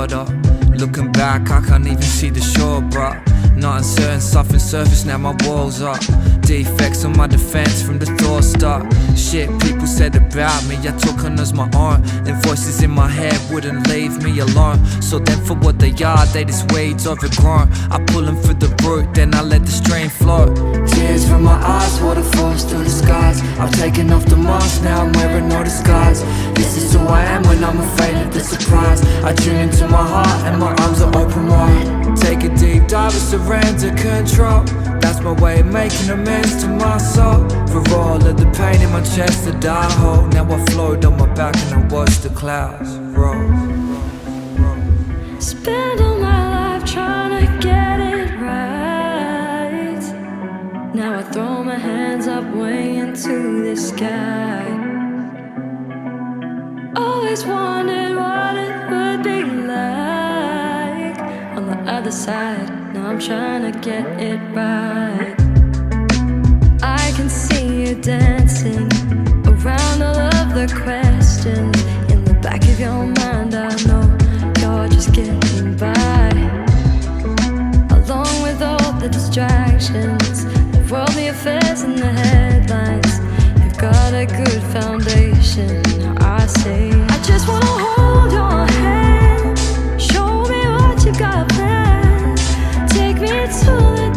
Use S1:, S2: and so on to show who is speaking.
S1: harder. Looking back, I can't even see the shore, but not uncertain, softened surface, now my walls up. Defects on my defense from the thought start. Shit people said about me, I took on as my own. Then voices in my head wouldn't leave me alone. So then for what they are, they just weeds overgrown. I pull them for the root, then I let the stream flow. Tears from my eyes, waterfalls through the skies. I've taken off the mask, now I'm wearing no disguise. This is who I am when I'm afraid of the surprise. I tune into my heart and my arms are open wide. Take a deep dive and surrender control. That's my way of making amends to my soul. For all of the pain in my chest that I hold. Now I float on my back and I watch the clouds roll.
S2: Spend all my life trying to get it right. Now I throw my hands up way into the sky. Always wondered what it would be like on the other side. Now I'm trying to get it right. I can see you dancing around all of the questions. In the back of your mind I know you're just getting by, along with all the distractions, the worldly affairs and the headlines. You've got a good foundation, I say. I just wanna hold your hand, show me what you got planned. Take me to the